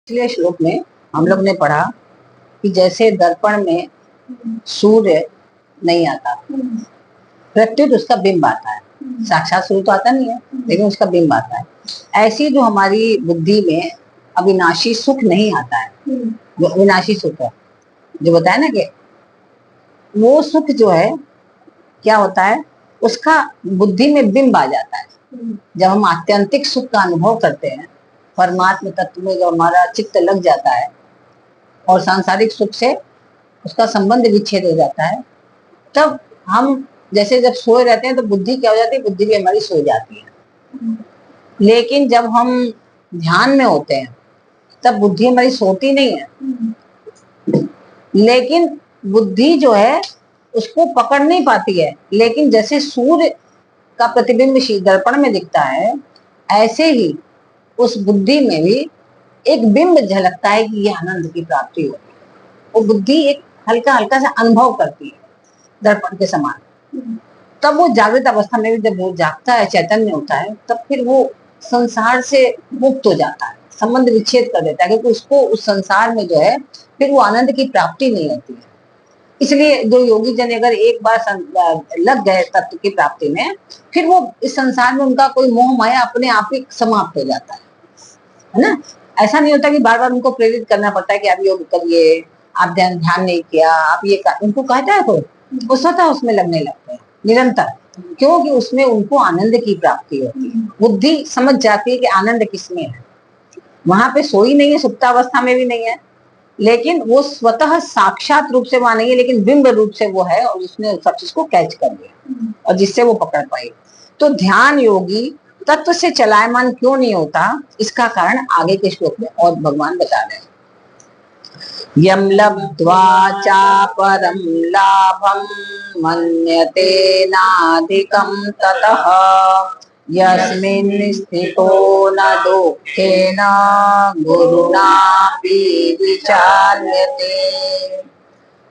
पिछले श्लोक में हम लोग ने पढ़ा कि जैसे दर्पण में सूर्य नहीं आता, प्रत्युत उसका बिंब आता है। साक्षात सूर्य तो आता नहीं है, लेकिन उसका बिंब आता है। ऐसी जो हमारी बुद्धि में अविनाशी सुख नहीं आता है, जो अविनाशी सुख है, जो बताया ना कि वो सुख जो है क्या होता है, उसका बुद्धि में बिंब आ जाता है। जब हम आत्यंतिक सुख का अनुभव करते हैं, परमात्म तत्व में जब हमारा चित्त लग जाता है और सांसारिक सुख से उसका संबंध विच्छेद हो जाता है, तब हम जैसे जब सोए रहते हैं तो बुद्धि क्या हो जाती है, बुद्धि भी हमारी सो जाती है। लेकिन जब हम ध्यान में होते हैं तब बुद्धि हमारी सोती नहीं है, लेकिन बुद्धि जो है उसको पकड़ नहीं पाती है। लेकिन जैसे सूर्य का प्रतिबिंब दर्पण में दिखता है, ऐसे ही उस बुद्धि में भी एक बिंब झलकता है कि ये आनंद की प्राप्ति होगी। वो बुद्धि एक हल्का हल्का सा अनुभव करती है दर्पण के समान। तब वो जागृत अवस्था में भी जब वो जागता है, चैतन्य होता है, तब फिर वो संसार से मुक्त हो जाता है, संबंध विच्छेद कर देता है, क्योंकि उसको उस संसार में जो है फिर वो आनंद की प्राप्ति नहीं होती है। इसलिए जो योगी जन अगर एक बार लग गए तत्व की प्राप्ति में, फिर वो इस संसार में उनका कोई मोह माया अपने आप ही समाप्त हो जाता है ना। ऐसा नहीं होता कि बार बार उनको प्रेरित करना पड़ता है कि आप योग करिए, आप ध्यान नहीं किया, आप ये उनको कहता है तो वो स्वतः उसमें लगने लगते हैं निरंतर, क्योंकि उसमें उनको आनंद की प्राप्ति होती है। बुद्धि समझ जाती है कि आनंद किसमें है। वहां पे सोई नहीं है, सुप्तावस्था में भी नहीं है, लेकिन वो स्वतः साक्षात रूप से वहां नहीं है, लेकिन बिंब रूप से वो है और उसने सब चीज को कैच कर लिया और जिससे वो पकड़ पाई। तो ध्यान योगी तत्व से चलायमान क्यों नहीं होता, इसका कारण आगे के श्लोक में और भगवान बता रहे हैं। यम लब्ध्वा चापरं लाभं मन्यते नाधिकं ततः यस्मिन् स्थितो न दुःखेन गुरुणापि विचार्यते।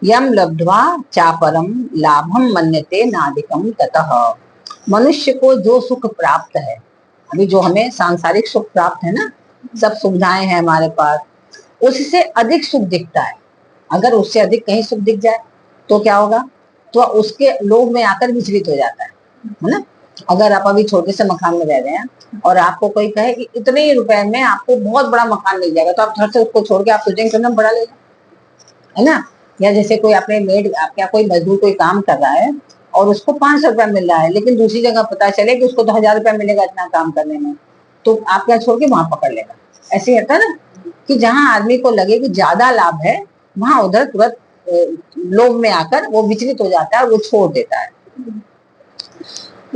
यम लब्ध्वा चापरं लाभं मन्यते नाधिकं ततः। मनुष्य को जो सुख प्राप्त है, अभी जो हमें सांसारिक सुख प्राप्त है ना, सब सुविधाएं हैं हमारे पास, उससे अधिक सुख दिखता है। अगर उससे अधिक कहीं सुख दिख जाए तो क्या होगा, तो उसके लोभ में आकर विचलित हो जाता है ना। अगर आप अभी छोटे से मकान में रह रहे हैं और आपको कोई कहे कि इतने ही रुपए में आपको बहुत बड़ा मकान मिल जाएगा, तो आप घर से उसको छोड़ के आप सोचेंगे क्यों ना बड़ा लेगा, है ना। या जैसे कोई अपने मेड, आपका कोई मजदूर कोई काम कर रहा है और उसको 500 रुपया मिल रहा है, लेकिन दूसरी जगह पता चले कि उसको तो 1000 रुपया मिलेगा इतना काम करने में, तो आप क्या छोड़ के वहां पकड़ लेगा। ऐसे होता है ना कि जहां आदमी को लगे कि ज्यादा लाभ है, वहां उधर तुरंत लोभ में आकर वो विचलित हो जाता है, वो छोड़ देता है।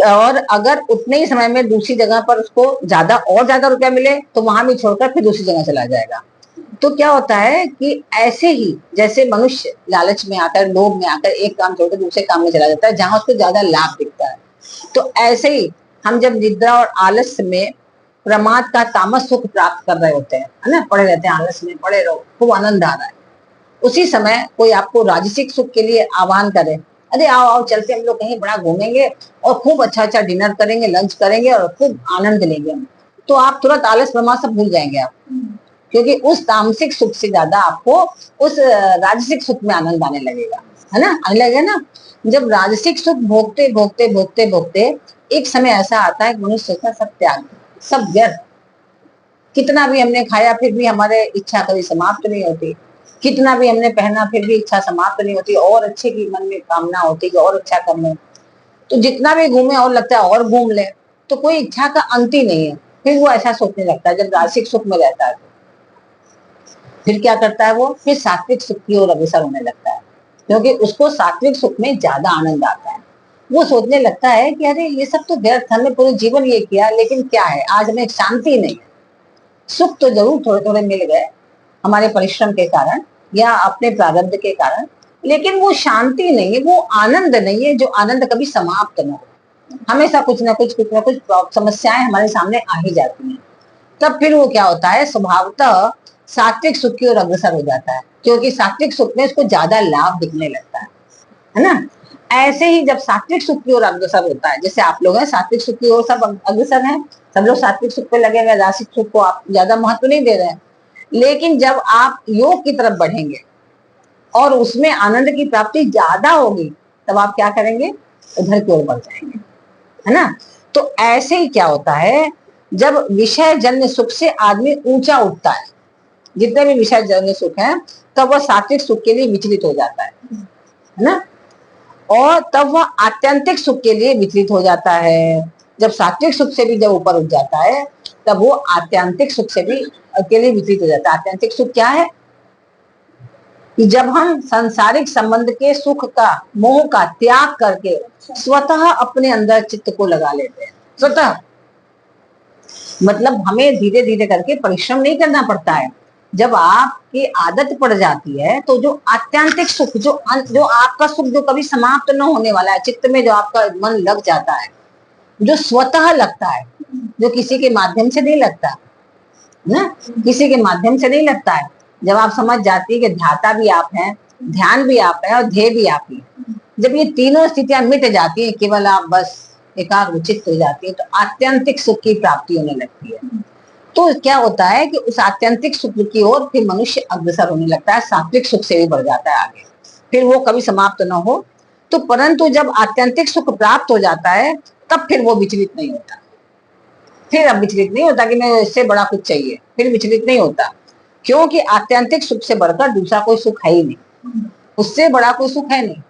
और अगर उतने ही समय में दूसरी जगह पर उसको ज्यादा रुपया मिले तो वहां भी छोड़कर फिर दूसरी जगह चला जाएगा। तो क्या होता है कि ऐसे ही जैसे मनुष्य लालच में आकर, लोभ में आकर एक काम छोड़कर दूसरे काम में चला जाता है जहां उसको ज्यादा लाभ दिखता है, तो ऐसे ही हम जब निद्रा और आलस्य में प्रमाद का तामस सुख प्राप्त कर रहे होते हैं, है ना, पड़े रहते हैं आलस्य में, पड़े रहो, खूब आनंद आ रहा है, उसी समय कोई आपको राजसिक सुख के लिए आह्वान करे, अरे आओ आओ चलते हम लोग कहीं बड़ा घूमेंगे और खूब अच्छा अच्छा डिनर करेंगे, लंच करेंगे और खूब आनंद लेंगे हम, तो आप तुरंत आलस प्रमाद सब भूल जाएंगे आप, क्योंकि उस तामसिक सुख से ज्यादा आपको उस राजसिक सुख में आनंद आने लगेगा, है ना, आने लगेगा ना। जब राजसिक सुख भोगते भोगते भोगते भोगते एक समय ऐसा आता है मनुष्य का सब त्याग, सब व्यर्थ, कितना भी हमने खाया फिर भी हमारे इच्छा कभी समाप्त नहीं होती, कितना भी हमने पहना फिर भी इच्छा समाप्त नहीं होती, और अच्छे की मन में कामना होती कि और अच्छा कर ले, तो जितना भी घूमे और लगता है और घूम ले, तो कोई इच्छा का अंत ही नहीं है। फिर वो ऐसा सोचने लगता है जब राजसिक सुख में रहता है, फिर क्या करता है वो, फिर सात्विक सुख की ओर अग्रसर होने लगता है, क्योंकि उसको सात्विक सुख में ज्यादा आनंद आता है। वो सोचने लगता है कि अरे ये सब तो व्यर्थ, हमने पूरे जीवन ये किया, लेकिन क्या है, आज हमें शांति नहीं है। सुख तो जरूर थोड़े थोड़े मिल गए हमारे परिश्रम के कारण या अपने प्रारब्ध के कारण, लेकिन वो शांति नहीं है, वो आनंद नहीं है, जो आनंद कभी समाप्त न हो। हमेशा कुछ ना कुछ समस्याएं हमारे सामने आ ही जाती हैं। तब फिर वो क्या होता है, स्वभावतः सात्विक सुख की ओर अग्रसर हो जाता है, क्योंकि सात्विक सुख में उसको ज्यादा लाभ दिखने लगता है ना। ऐसे ही जब सात्विक सुख की ओर अग्रसर होता है, जैसे आप लोग हैं सात्विक सुख की ओर सब अग्रसर हैं, सब लोग सात्विक सुख पे लगे हुए, राजसिक सुख को आप ज्यादा महत्व नहीं दे रहे हैं, लेकिन जब आप योग की तरफ बढ़ेंगे और उसमें आनंद की प्राप्ति ज्यादा होगी, तब आप क्या करेंगे, उधर की ओर बढ़ जाएंगे, है ना। तो ऐसे ही क्या होता है, जब विषय जन्य सुख से आदमी ऊंचा उठता है, जितने भी विषय जन्य सुख है, तब वह सात्विक सुख के लिए विचलित हो जाता है ना। और तब वह आत्यंतिक सुख के लिए विचलित हो जाता है। जब सात्विक सुख से भी जब ऊपर उठ जाता है, तब वो आत्यंतिक सुख से भी के लिए विचलित हो जाता है। आत्यंतिक सुख क्या है, कि जब हम सांसारिक संबंध के सुख का, मोह का त्याग करके स्वतः अपने अंदर चित्त को लगा लेते हैं। स्वतः मतलब हमें धीरे धीरे करके परिश्रम नहीं करना पड़ता है। जब आपकी आदत पड़ जाती है, तो जो आत्यंतिक सुख, जो आपका सुख जो कभी समाप्त न होने वाला है, चित्त में जो आपका मन लग जाता है, जो स्वतः लगता है, जो किसी के माध्यम से नहीं लगता ना, किसी के माध्यम से नहीं लगता है। जब आप समझ जाती है कि ध्याता भी आप हैं, ध्यान भी आप है और ध्येय भी आप ही, जब ये तीनों स्थितियां मिट जाती है, केवल आप बस एकाग्रचित्त हो जाती है, तो आत्यंतिक सुख की प्राप्ति होने लगती है। तो क्या होता है कि उस आत्यंतिक सुख की ओर फिर मनुष्य अग्रसर होने लगता है, सात्विक सुख से भी बढ़ जाता है आगे, फिर वो कभी समाप्त न हो। तो परंतु जब आत्यंतिक सुख प्राप्त हो जाता है, तब फिर वो विचलित नहीं होता। फिर अब विचलित नहीं होता कि मैं इससे बड़ा कुछ चाहिए, फिर विचलित नहीं होता, क्योंकि आत्यंतिक सुख से बढ़कर दूसरा कोई सुख है ही नहीं, उससे बड़ा कोई सुख है नहीं।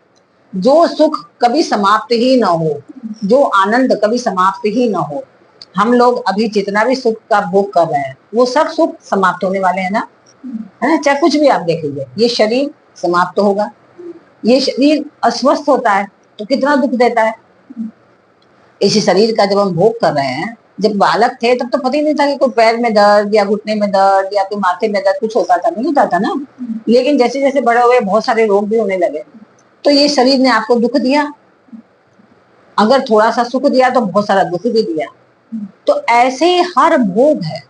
जो सुख कभी समाप्त ही ना हो, जो आनंद कभी समाप्त ही ना हो। हम लोग अभी जितना भी सुख का भोग कर रहे हैं, वो सब सुख समाप्त होने वाले हैं ना, है ना। चाहे कुछ भी आप देख लीजिए, ये शरीर समाप्त होगा, ये शरीर अस्वस्थ होता है तो कितना दुख देता है। इसी शरीर का जब हम भोग कर रहे हैं, जब बालक थे तब तो पता ही नहीं था कि कोई पैर में दर्द या घुटने में दर्द या कोई माथे में दर्द कुछ होता था, नहीं होता था ना। लेकिन जैसे जैसे बड़े हुए, बहुत सारे रोग भी होने लगे, तो ये शरीर ने आपको दुख दिया। अगर थोड़ा सा सुख दिया तो बहुत सारा दुख भी दिया। तो ऐसे ही हर भोग है,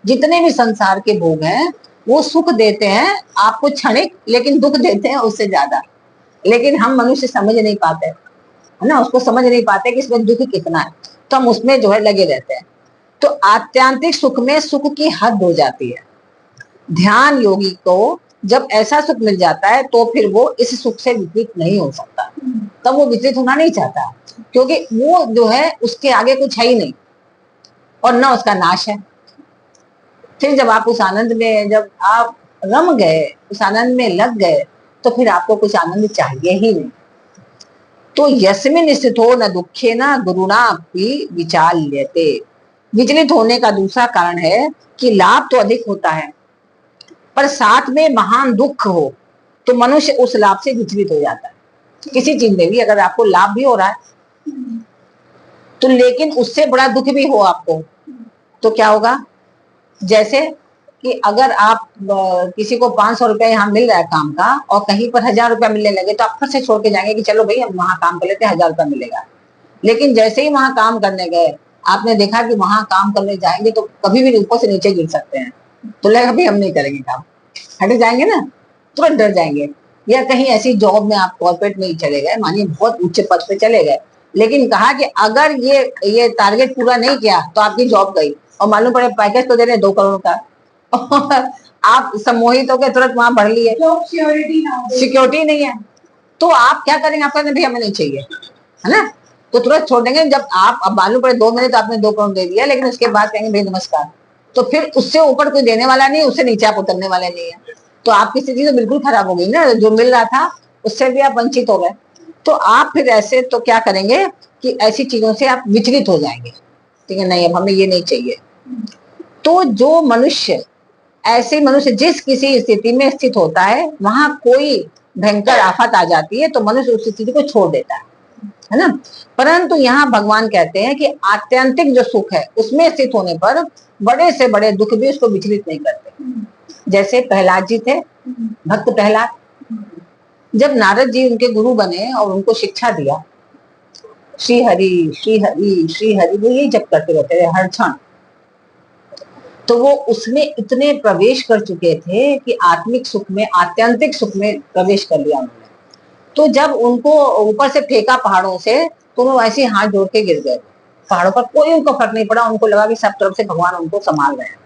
जितने भी संसार के भोग हैं, वो सुख देते हैं आपको क्षणिक, लेकिन दुख देते हैं उससे ज्यादा। लेकिन हम मनुष्य समझ नहीं पाते, है ना, उसको समझ नहीं पाते कि इसमें दुख कितना है, तो हम उसमें जो है लगे रहते हैं। तो आत्यांतिक सुख में सुख की हद हो जाती है। ध्यान योगी को जब ऐसा सुख मिल जाता है, तो फिर वो इस सुख से विचलित नहीं हो सकता। तब वो विचलित होना नहीं चाहता, क्योंकि वो जो है उसके आगे कुछ है ही नहीं और न उसका नाश है। फिर जब आप उस आनंद में, जब आप रम गए, उस आनंद में लग गए, तो फिर आपको कुछ आनंद चाहिए ही नहीं। तो यस्मिन स्थितो न दुखे न गुरुणा अपि विचाल्यते। विचलित होने का दूसरा कारण है कि लाभ तो अधिक होता है, पर साथ में महान दुख हो, तो मनुष्य उस लाभ से विचलित हो जाता है। किसी चीज में भी अगर आपको लाभ भी हो रहा है, तो लेकिन उससे बड़ा दुख भी हो आपको, तो क्या होगा। जैसे कि अगर आप किसी को 500 रुपया यहाँ मिल रहा है काम का, और कहीं पर 1000 रुपया मिलने लगे, तो आप फिर से छोड़ के जाएंगे कि चलो भाई हम वहां काम कर लेते हैं, 1000 रुपया मिलेगा। लेकिन जैसे ही वहां काम करने गए, आपने देखा कि वहां काम करने जाएंगे तो कभी भी ऊपर से नीचे गिर सकते हैं, तो लगेगा भाई हम नहीं करेंगे काम, हट जाएंगे ना, तुरंत डर जाएंगे। या कहीं ऐसी जॉब में आप कॉर्पोरेट में ही चले गए, मानिए बहुत ऊंचे पद पे चले गए, लेकिन कहा कि अगर ये टारगेट पूरा नहीं किया तो आपकी जॉब गई, और मालूम पड़े पैकेज तो दे रहे 2 करोड़ का, और आप सम्मोहित होकर तुरंत वहां भर लिए, सिक्योरिटी नहीं है, तो आप क्या करेंगे, आपका भी हमें नहीं चाहिए, है ना, तो तुरंत छोड़ देंगे। जब आप अब मालूम पड़े 2 महीने तो आपने 2 करोड़ दे दिया, लेकिन उसके बाद कहेंगे भाई नमस्कार, तो फिर उससे ऊपर कोई देने वाला नहीं, उससे नीचे आप उतरने वाले नहीं है, तो आपकी स्थिति तो बिल्कुल खराब हो गई ना, जो मिल रहा था उससे भी आप वंचित हो गए। तो आप फिर ऐसे तो क्या करेंगे कि ऐसी चीजों से आप विचलित हो जाएंगे, ठीक है, नहीं अब हमें ये नहीं चाहिए। तो जो मनुष्य, ऐसे मनुष्य जिस किसी स्थिति में स्थित होता है, वहां कोई भयंकर आफत आ जाती है, तो मनुष्य उस स्थिति को छोड़ देता है ना। परंतु यहाँ भगवान कहते हैं कि आत्यंतिक जो सुख है, उसमें स्थित होने पर बड़े से बड़े दुख भी उसको विचलित नहीं करते। जैसे प्रहलाद जी थे, भक्त प्रहलाद, जब नारद जी उनके गुरु बने और उनको शिक्षा दिया, श्री हरि श्री हरि श्री हरि, वो यही जप करते रहते थे हर क्षण, तो वो उसमें इतने प्रवेश कर चुके थे कि आत्मिक सुख में, आत्यंतिक सुख में प्रवेश कर लिया उन्होंने। तो जब उनको ऊपर से फेंका पहाड़ों से, तो वो ऐसे हाथ जोड़ के गिर गए पहाड़ों पर, कोई उनको फर्क नहीं पड़ा, उनको लगा कि सब तरफ से भगवान उनको संभाल रहे हैं।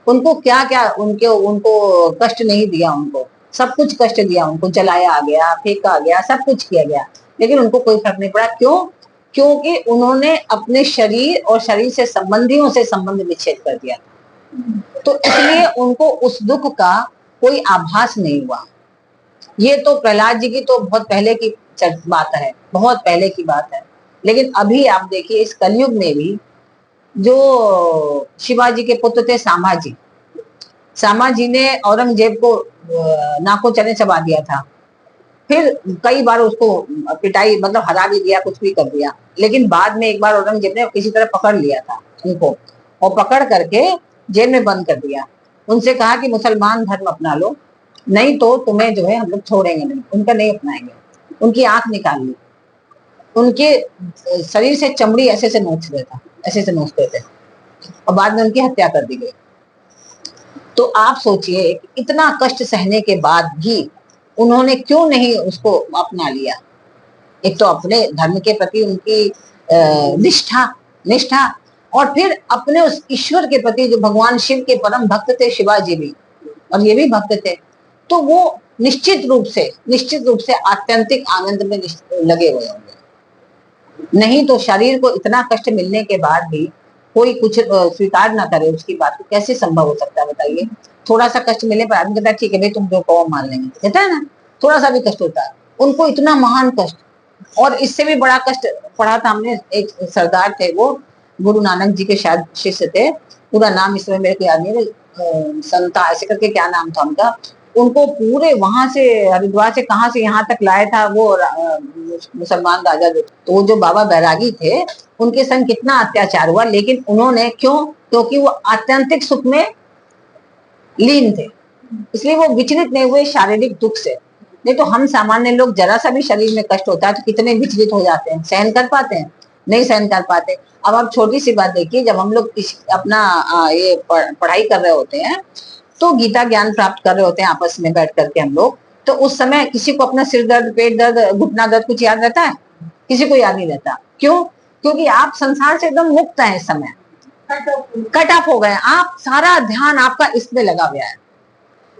उनको क्या क्या उनको उनको कष्ट नहीं दिया, उनको सब कुछ कष्ट दिया, उनको जलाया गया, फेंका गया, सब कुछ किया गया, लेकिन उनको कोई फर्क नहीं पड़ा। क्यों? क्योंकि उन्होंने अपने शरीर और शरीर से संबंधियों से संबंध विच्छेद कर दिया, तो इसलिए उनको उस दुख का कोई आभास नहीं हुआ। ये तो प्रहलाद जी की तो बहुत पहले की बात है, बहुत पहले की बात है। लेकिन अभी आप देखिए इस कलयुग में भी जो शिवाजी के पुत्र थे सामाजी, सामाजी ने औरंगजेब को नाको चने चबा दिया था, फिर कई बार उसको पिटाई मतलब हरा भी दिया, कुछ भी कर दिया, लेकिन बाद में एक बार औरंगजेब ने किसी तरह पकड़ लिया था उनको, और पकड़ करके जेल में बंद कर दिया। उनसे कहा कि मुसलमान धर्म अपना लो, नहीं तो तुम्हें जो है हम लोग छोड़ेंगे नहीं। उनका नहीं अपनाएंगे, उनकी आंख निकाल ली, उनके शरीर से चमड़ी ऐसे ऐसे नोचते था, ऐसे ऐसे नोचते थे, और बाद में उनकी हत्या कर दी गई। तो आप सोचिए इतना कष्ट सहने के बाद भी उन्होंने क्यों नहीं उसको अपना लिया। एक तो अपने धर्म के प्रति उनकी निष्ठा निष्ठा, और फिर अपने उस ईश्वर के प्रति जो भगवान शिव के परम भक्त थे, शिवाजी भी, और ये भी भक्त थे, तो वो निश्चित रूप से आत्यंतिक आनंद में लगे हुए होंगे। नहीं तो शरीर को इतना कष्ट मिलने के बाद भी कोई कुछ स्वीकार ना करे उसकी बात, को कैसे संभव हो सकता है बताइए। थोड़ा सा कष्ट मिलने पर आदमी कहता है ठीक है भाई तुम जो कहो मान लेंगे, कहता है ना, थोड़ा सा भी कष्ट होता है। उनको इतना महान कष्ट, और इससे भी बड़ा कष्ट पढ़ा था हमने। एक सरदार थे, वो गुरु नानक जी के शायद शिष्य थे, पूरा नाम इस समय मेरे को याद नहीं, संता ऐसे करके क्या नाम था उनका। उनको पूरे वहां से हरिद्वार से कहाँ से यहाँ तक लाया था वो मुसलमान राजा। तो वो जो बाबा बैरागी थे उनके संग कितना अत्याचार हुआ, लेकिन उन्होंने क्यों? क्योंकि वो आत्यंतिक सुख में लीन थे, इसलिए वो विचलित नहीं हुए शारीरिक दुख से। नहीं तो हम सामान्य लोग जरा सा भी शरीर में कष्ट होता है तो कितने विचलित हो जाते हैं, सहन कर पाते हैं? नहीं सहन कर पाते। अब आप छोटी सी बात देखिए, जब हम लोग अपना ये पढ़ाई कर रहे होते हैं, तो गीता ज्ञान प्राप्त कर रहे होते हैं आपस में बैठ करके हम लोग, तो उस समय किसी को अपना सिर दर्द, पेट दर्द, घुटना दर्द कुछ याद रहता है? किसी को याद नहीं रहता। क्यों? क्योंकि आप संसार से एकदम मुक्त हैं, इस समय कट ऑफ हो गए। आप सारा ध्यान आपका इसमें लगा हुआ है।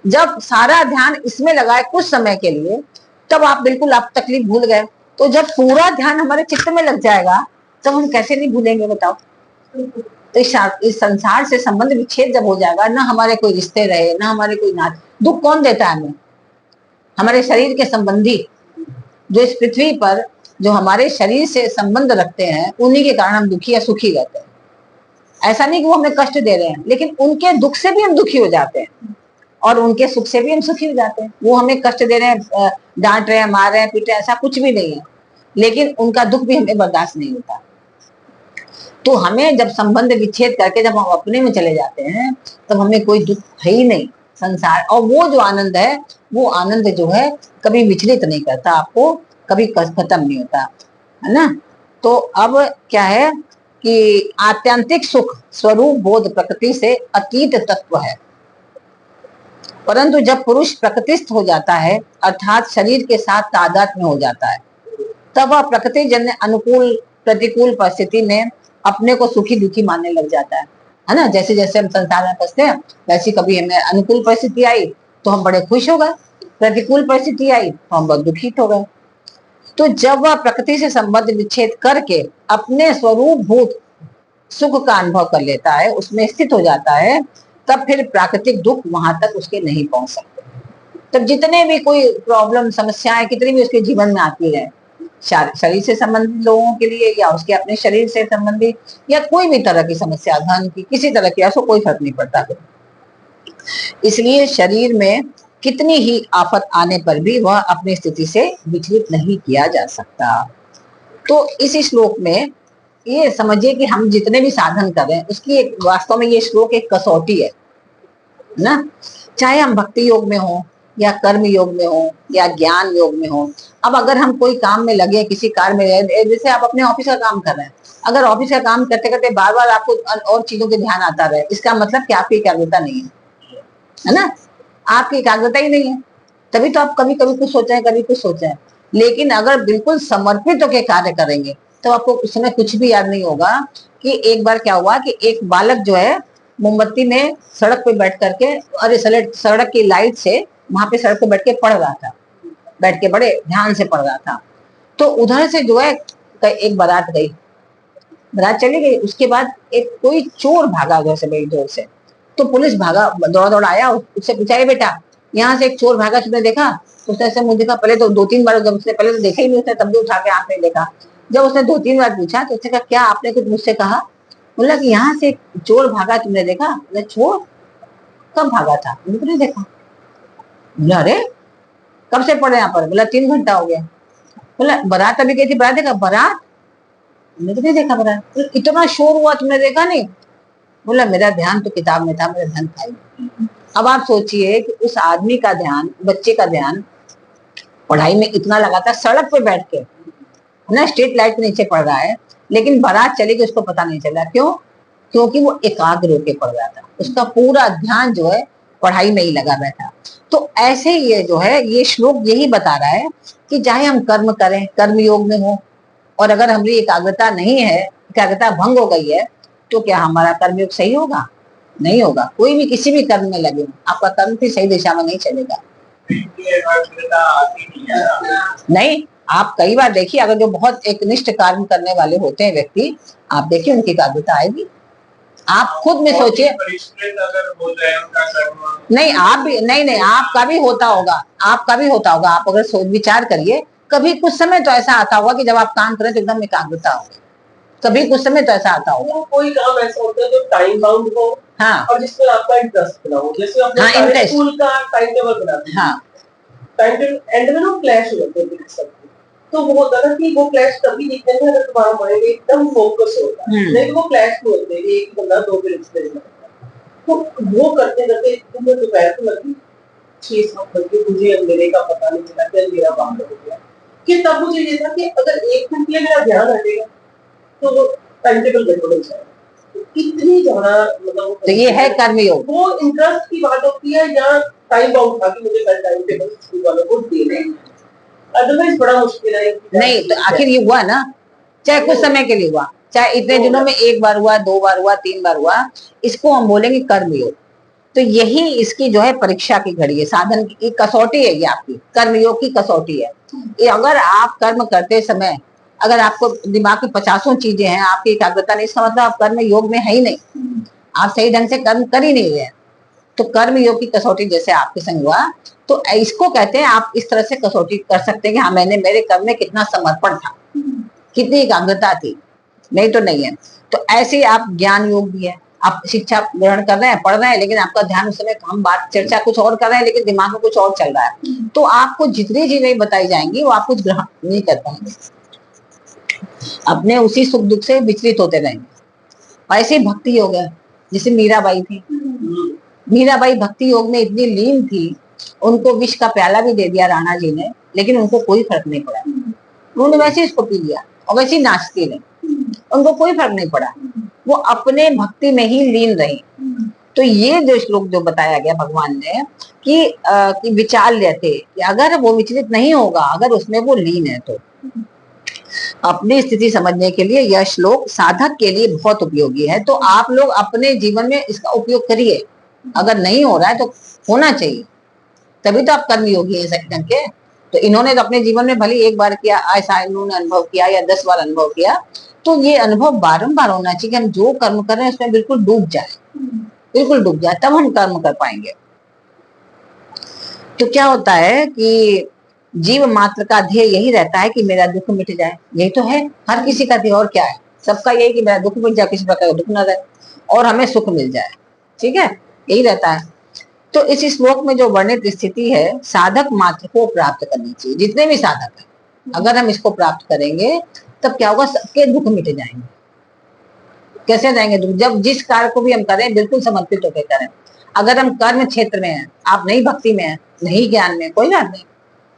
जब सारा ध्यान इसमें लगा है कुछ समय के लिए, तब आप बिल्कुल आप तकलीफ भूल गए। तो जब पूरा ध्यान हमारे चित्त में लग जाएगा तब हम कैसे नहीं भूलेंगे बताओ। तो इस संसार से संबंध विच्छेद जब हो जाएगा, ना हमारे कोई रिश्ते रहे, ना हमारे कोई नाते। दुख कौन देता है हमें? हमारे शरीर के संबंधी, जो इस पृथ्वी पर जो हमारे शरीर से संबंध रखते हैं, उन्हीं के कारण हम दुखी या सुखी रहते हैं। ऐसा नहीं कि वो हमें कष्ट दे रहे हैं, लेकिन उनके दुख से भी हम दुखी हो जाते हैं और उनके सुख से भी हम सुखी हो जाते हैं। वो हमें कष्ट दे रहे हैं, डांट रहे हैं, मार रहे हैं, पीट रहे हैं, ऐसा कुछ भी नहीं है, लेकिन उनका दुख भी हमें बर्दाश्त नहीं होता। तो हमें जब संबंध विच्छेद करके जब हम अपने में चले जाते हैं, तब हमें कोई दुख है ही नहीं संसार। और वो जो आनंद है, वो आनंद जो है कभी विचलित नहीं करता आपको, कभी खत्म नहीं होता, है ना। तो अब क्या है कि आत्यंतिक सुख स्वरूप बोध प्रकृति से अतीत तत्व है, परंतु जब पुरुष प्रकृतिस्थ हो जाता है, अर्थात शरीर के साथ तादात्म्य हो जाता है, तब वह प्रकृति जन्य अनुकूल प्रतिकूल परिस्थिति में अपने को सुखी दुखी मानने लग जाता है ना। जैसे जैसे हम संसार में फंसते हैं, वैसे कभी हमें अनुकूल परिस्थिति आई तो हम बड़े खुश हो गए, प्रतिकूल परिस्थिति आई तो हम बहुत दुखित हो गए। तो जब वह प्रकृति से संबंध विच्छेद करके अपने स्वरूप भूत सुख का अनुभव कर लेता है, उसमें स्थित हो जाता है, तब फिर प्राकृतिक दुख वहां तक उसके नहीं पहुंच सकते। तब जितने भी कोई प्रॉब्लम, समस्याएं कितनी भी उसके जीवन में आती रहे, शरीर से संबंधित लोगों के लिए या उसके अपने शरीर से संबंधित या कोई भी तरह की समस्या, धन की किसी तरह की, ऐसा कोई फर्क नहीं पड़ता। इसलिए शरीर में कितनी ही आफत आने पर भी वह अपनी स्थिति से विचलित नहीं किया जा सकता। तो इस श्लोक में ये समझिए कि हम जितने भी साधन कर रहे हैं, उसकी एक वास्तव में ये श्लोक एक कसौटी है ना। चाहे हम भक्ति योग में हो या कर्म योग में हो या ज्ञान योग में हो। अब अगर हम कोई काम में लगे, किसी कार्य में, जैसे आप अपने ऑफिस का काम कर रहे हैं, अगर ऑफिस का काम करते करते बार बार आपको और चीजों के ध्यान आता रहे, इसका मतलब कि आपकी एकाग्रता नहीं है ना। आपकी एकाग्रता ही नहीं है, तभी तो आप कभी कभी कुछ सोचे हैं, कभी कुछ सोचे हैं। लेकिन अगर बिल्कुल समर्पित होकर कार्य करेंगे तो आपको उस समय कुछ भी याद नहीं होगा। कि एक बार क्या हुआ कि एक बालक जो है मोमबत्ती में सड़क पे बैठ करके, अरे सड़क की लाइट से वहां पे सड़क पे बैठ के पढ़ रहा था, बैठ के बड़े ध्यान से पढ़ रहा था। तो उधर से जो है एक बारात गई, बारात चली गई। उसके बाद एक कोई चोर भागा उधर से बड़ी जोर से, तो पुलिस भागा, दौड़ा दौड़ा आया, उससे पूछा बेटा यहाँ से एक चोर भागा, तुमने देखा? उसने ऐसे मुंह देखा, पहले तो 2-3 बार, जब उसने पहले तो देखा ही नहीं, उसने तब भी उठा के आंख नहीं देखा। जब उसने 2-3 बार पूछा तो उसने कहा क्या आपने कुछ मुझसे कहा? बोला कि यहाँ से एक चोर भागा, तुमने देखा? बोला चोर कब भागा था? मैंने तो नहीं देखा। बोला अरे कब से पड़े यहाँ पर? बोला 3 घंटा हो गया। बोला बारात अभी गई थी, बारात देखा? बारात मैंने तो नहीं देखा बारात। तो इतना शोर हुआ, तुमने देखा नहीं? बोला मेरा ध्यान तो किताब में था, मेरा ध्यान था ही। अब आप सोचिए कि उस आदमी का ध्यान, बच्चे का ध्यान पढ़ाई में इतना लगा था, सड़क पे बैठ के ना स्ट्रीट लाइट के नीचे पढ़ रहा है, लेकिन बारात चली गई उसको पता नहीं चला। क्यों? क्योंकि वो एकाग्र होके पढ़ रहा था, उसका पूरा ध्यान जो है पढ़ाई में ही लगा बैठा। तो ऐसे ये जो है, ये श्लोक यही बता रहा है कि चाहे हम कर्म करें, कर्म योग में हो, और अगर हमारी एकाग्रता नहीं है, एकाग्रता भंग हो गई है, तो क्या हमारा कर्मयोग सही होगा? नहीं होगा। कोई भी किसी भी कर्म में लगे, आपका कर्म फिर सही दिशा में नहीं चलेगा। नहीं, आप कई बार देखिए, अगर जो बहुत एक निष्ठ कर्म करने वाले होते हैं व्यक्ति, आप देखिए उनकी एकाग्रता आएगी। आप खुद में सोचिए, नहीं आप भी नहीं, आपका भी होता होगा, आपका भी होता होगा। आप अगर सोच विचार करिए, कभी कुछ समय तो ऐसा आता होगा कि जब आप काम करें तो एकदम एकाग्रता होगी, कभी कुछ समय तो ऐसा आता होगा। कोई काम ऐसा होता है जो टाइम बाउंड हो, हाँ, और जिसमें आपका इंटरेस्ट ना हो, जैसे आप स्कूल का टाइम टेबल बनाते हैं, हाँ, टाइम टेबल एंड में ना क्लैश हो जाते हैं, तो वो होता है कि वो क्लैश तभी दिखते हैं अगर तुम्हारा माइंड एकदम फोकस होता है, नहीं वो क्लैश होते हैं, एक बंदा 2 मिनट में, तो वो करते करते तुम्हें दोपहर को लगी 6-7 बजे, मुझे अंधेरे का पता नहीं चला कि अंधेरा बाहर हो गया, कि तब मुझे ये था कि अगर 1 मिनट के लिए मेरा ध्यान हटेगा तो वो टाइम टेबल गड़बड़ हो जाएगा। कितनी ज्यादा मतलब, तो ये है कर्मयोग। वो इंटरेस्ट की बात होती है या टाइम बाउंड था कि मुझे कल टाइम टेबल स्कूल वालों को देना है, अदरवाइज बड़ा मुश्किल है। नहीं तो आखिर ये हुआ ना, चाहे कुछ समय के लिए हुआ, चाहे इतने दिनों में 1 बार हुआ, 2 बार हुआ, 3 बार हुआ, इसको हम बोलेंगे कर्मयोग। तो यही इसकी जो है परीक्षा की घड़ी है, साधन की कसौटी है, ये आपकी कर्मयोग की कसौटी है। ये अगर आप कर्म करते समय, अगर आपको दिमाग में 50 चीजें हैं, आपकी एकाग्रता नहीं, इसका मतलब आप कर्म योग में है ही नहीं, आप सही ढंग से कर्म कर ही नहीं रहे। तो कर्म योग की कसौटी जैसे आपके संग हुआ, तो इसको कहते हैं आप इस तरह से कसौटी कर सकते हैं कि हाँ मैंने, मेरे कर्म में कितना समर्पण था, कितनी एकाग्रता थी, नहीं तो नहीं है। तो ऐसे ही आप ज्ञान योग भी है, आप शिक्षा ग्रहण कर रहे हैं, पढ़ रहे हैं, लेकिन आपका ध्यान उस समय हम बात चर्चा कुछ और कर रहे हैं, लेकिन दिमाग में कुछ और चल रहा है, तो आपको जितनी चीजें बताई जाएंगी वो आप कुछ ग्रहण नहीं कर पाएंगे, अपने उसी सुख दुख से विचलित होते रहेंगे। ऐसे भक्ति योग है, जैसे मीराबाई थी, मीराबाई भक्ति योग में इतनी लीन थी, उनको विष का प्याला भी दे दिया राणा जी ने, लेकिन उनको कोई फर्क नहीं पड़ा, उन्होंने वैसे इसको पी लिया और वैसे ही नाचती रही, उनको कोई फर्क नहीं पड़ा, वो अपने भक्ति में ही लीन रही। तो ये जो श्लोक जो बताया गया भगवान ने कि विचार लेते कि अगर वो विचलित नहीं होगा, अगर उसमें वो लीन है, तो अपनी स्थिति समझने के लिए यह श्लोक साधक के लिए बहुत उपयोगी है। तो आप लोग अपने जीवन में इसका उपयोग करिए, अगर नहीं हो रहा है तो होना चाहिए, तभी तो आप कर्मयोगी हैं सही ढंग के। तो इन्होंने तो अपने जीवन में भले 1 बार किया, ऐसा इन्होंने अनुभव किया, या 10 बार अनुभव किया, तो ये अनुभव बारंबार होना चाहिए कि हम जो कर्म कर रहे हैं उसमें बिल्कुल डूब जाए, बिल्कुल डूब जाए, तब हम कर्म कर पाएंगे। तो क्या होता है कि जीव मात्र का ध्येय यही रहता है कि मेरा दुख मिट जाए, यही तो है हर किसी का ध्येय, और क्या है, सबका यही कि मेरा दुख मिट जाए, किसी प्रकार का दुख ना रहे और हमें सुख मिल जाए, ठीक है, यही रहता है। तो इस श्लोक में जो वर्णित स्थिति है, साधक मात्र को प्राप्त करनी चाहिए, जितने भी साधक है, अगर हम इसको प्राप्त करेंगे तब क्या होगा, सबके दुख मिट जाएंगे। कैसे जाएंगे दुख? जब जिस कार्य को भी हम करें बिल्कुल समर्पित होकर करें। अगर हम कर्म क्षेत्र में हैं, आप नहीं भक्ति में हैं, नहीं ज्ञान में, कोई बात नहीं,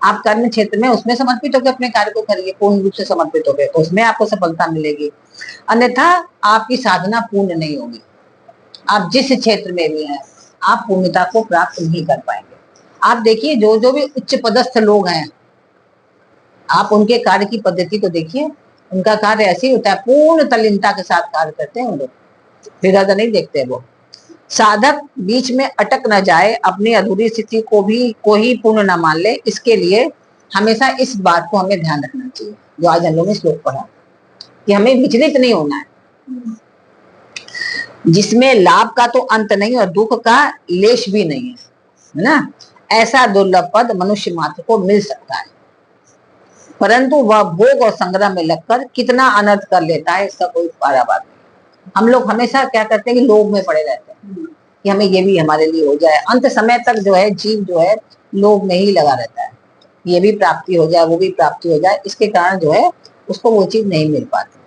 आप कर्म क्षेत्र में उसमें समर्पित होकर अपने कार्य को करिए, पूर्ण रूप से समर्पित होकर, उसमें आपको सफलता मिलेगी। अन्यथा आपकी साधना पूर्ण नहीं होगी, आप जिस क्षेत्र में भी हैं आप पूर्णता को प्राप्त नहीं कर पाएंगे। आप देखिए जो जो भी उच्च पदस्थ लोग हैं, आप उनके कार्य की पद्धति को देखिए, उनका कार्य ऐसे ही होता है, पूर्ण तल्लीनता के साथ कार्य करते हैं वो लोग, फिर ज्यादा नहीं देखते वो। साधक बीच में अटक न जाए, अपनी अधूरी स्थिति को ही पूर्ण न मान ले, इसके लिए हमेशा इस बात को हमें ध्यान रखना चाहिए, जो आज हम लोगों ने श्लोक पढ़ा, कि हमें विचलित नहीं होना है, जिसमें लाभ का तो अंत नहीं और दुख का लेश भी नहीं है ना। ऐसा दुर्लभ पद मनुष्य मात्र को मिल सकता है, परंतु वह भोग और संग्रह में लगकर कितना अनर्थ कर लेता है, इसका कोई पारावार नहीं। हम लोग हमेशा क्या करते हैं कि लोभ में पड़े रहते हैं कि हमें ये भी हमारे लिए हो जाए। अंत समय तक जो है जीव जो है लोभ में ही लगा रहता है, ये भी प्राप्ति हो जाए, वो भी प्राप्ति हो जाए, इसके कारण जो है उसको वो चीज नहीं मिल पाती।